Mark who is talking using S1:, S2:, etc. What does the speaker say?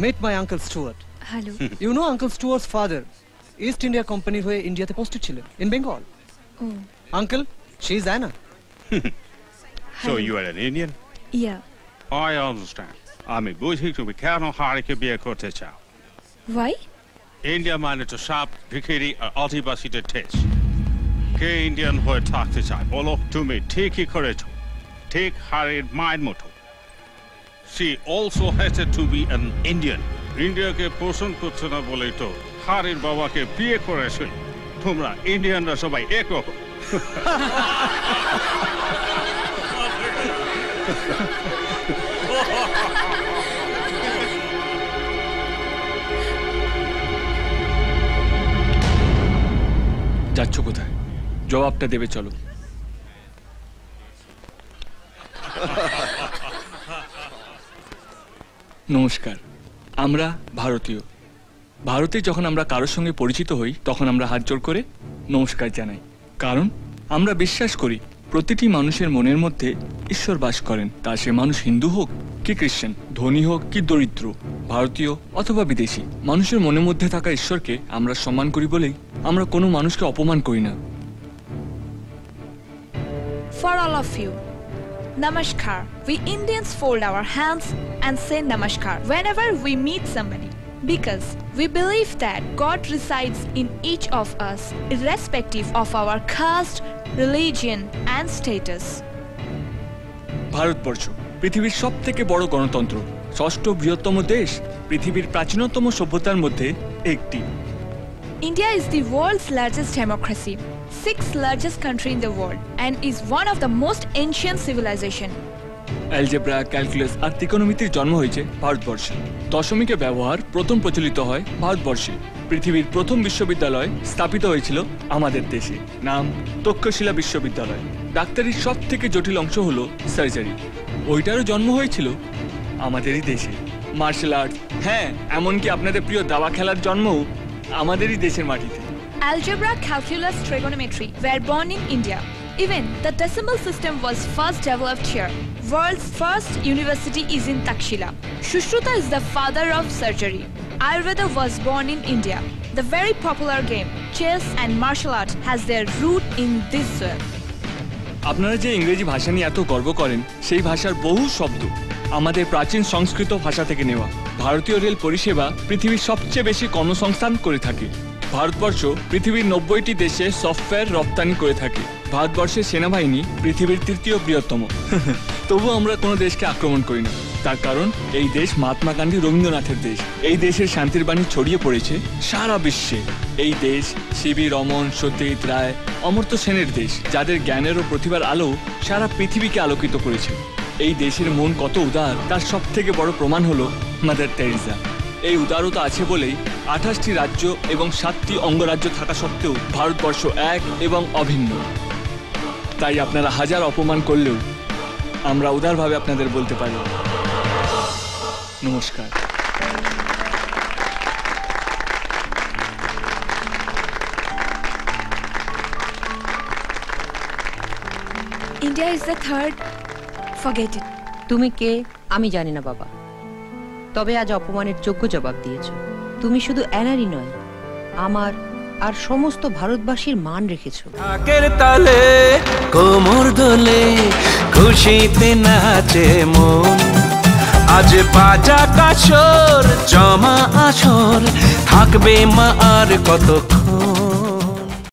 S1: Meet my Uncle Stuart.
S2: Hello.
S1: You know Uncle Stuart's father, East India Company হয়ে ইন্ডিয়াতে posted ছিলেন, in Bengal.
S2: Oh.
S1: Uncle, she is Anna.
S3: So you are an Indian?
S2: Yeah.
S3: I understand. আমি বুঝি তুমি কেন হারিকে বিয়ে করতে চাও।
S2: Why?
S3: ইন্ডিয়া মানে তো সাপ, ভিখিরি আর আদিবাসীদের দেশ। কে ইন্ডিয়ান হয়ে থাকতে চায় বলো? তুমি ঠিকই করেছো, ঠিক হারির মায়ের মতো। She also hated to be an Indian. ইন্ডিয়াকে পছন্দ করছে না বলেই তো হারির বাবাকে বিয়ে করেছে। তোমরা ইন্ডিয়ানরা সবাই একরকম।
S4: যাচ্ছ কোথায়? জবাবটা দেবে চলো। নমস্কার, আমরা ভারতীয়। ভারতে যখন আমরা কারোর সঙ্গে পরিচিত হই তখন আমরা হাত জোড় করে নমস্কার জানাই, কারণ আমরা বিশ্বাস করি প্রতিটি মানুষের মনের মধ্যে ঈশ্বর বাস করেন। তা সে মানুষ হিন্দু হোক কি খ্রিস্টান, ধনী হোক কি দরিদ্র, ভারতীয় অথবা বিদেশি, মানুষের মনের মধ্যে থাকা ঈশ্বরকে আমরা সম্মান করি বলেই আমরা কোনো মানুষকে অপমান করি না।
S2: For all of you, Namaskar. We Indians fold our hands and say Namaskar whenever we meet somebody, because we believe that God resides in each of us irrespective of our caste, religion and status.
S4: Bharatvarsha পৃথিবীর সবথেকে বড় গণতন্ত্র, ষষ্ঠ বৃহত্তম দেশ, পৃথিবীর প্রাচীনতম সভ্যতার মধ্যে একটি।
S2: India is the world's largest democracy, sixth largest country in the world, and is one of the most ancient civilization.
S4: Algebra, calculus আর ত্রিকোণমিতির জন্ম হয়েছে ভারতবর্ষে। দশমিকের ব্যবহার প্রথম প্রচলিত হয় ভারতবর্ষে। পৃথিবীর প্রথম বিশ্ববিদ্যালয় স্থাপিত হয়েছিল আমাদের দেশে, নাম তক্ষশিলা বিশ্ববিদ্যালয়। ডাক্তারির সব থেকে জটিল অংশ হলো সার্জারি, ওইটারও জন্ম হয়েছিল আমাদেরই দেশে। মার্শাল আর্টস, হ্যাঁ এমনকি আপনাদের প্রিয় দাবা খেলার জন্মও আমাদেরই দেশের মাটিতে।
S2: Algebra, calculus, trigonometry were born in India. Even the decimal system was first developed here. World's first university is in Takshila. Shushruta is the father of surgery. Ayurveda was born in India. The very popular game, chess and martial art has their root in this soil.
S4: আপনারা যে ইংরেজি ভাষা নিয়ে এত গর্ব করেন, সেই ভাষার বহু শব্দ আমাদের প্রাচীন সংস্কৃত ভাষা থেকে নেওয়া। ভারতীয় রেল পরিষেবা পৃথিবীর সবচেয়ে বেশি কর্মসংস্থান করে থাকে। ভারতবর্ষ পৃথিবীর 90টি দেশে সফটওয়্যার রপ্তানি করে থাকে। ভারতবর্ষের সেনাবাহিনী পৃথিবীর তৃতীয় বৃহত্তম। তবু আমরা কোনো দেশকে আক্রমণ করি না, তার কারণ এই দেশ মহাত্মা গান্ধী, রবীন্দ্রনাথের দেশ। এই দেশের শান্তির বাণী ছড়িয়ে পড়েছে সারা বিশ্বে। এই দেশ সিবি রমন, সত্যজিৎ রায়, অমর্ত্য সেনের দেশ, যাদের জ্ঞানের ও প্রতিভার আলো সারা পৃথিবীকে আলোকিত করেছে। এই দেশের মন কত উদার তার সব থেকে বড় প্রমাণ হলো মাদার টেরেসা। এই উদারতা আছে বলেই 28টি রাজ্য এবং 7টি অঙ্গরাজ্য থাকা সত্ত্বেও ভারতবর্ষ এক এবং অভিন্ন। তাই আপনারা হাজার অপমান করলেও আমরা উদারভাবে আপনাদের বলতে পারি নমস্কার।
S2: India is the third. Forget it.
S5: তুমি কে আমি জানি না বাবা, তবে আজ অপমানের যোগ্য জবাব দিয়েছ। তুমি শুধু অ্যানারই নয়, আমার আর সমস্ত ভারতবাসীর মান রেখেছ।
S6: ঢাকের তালে কোমর দোলে খুশিতে নাচে মন, আজ বাজা কাশর জমা আসর থাকবে মা আর কতক্ষণ।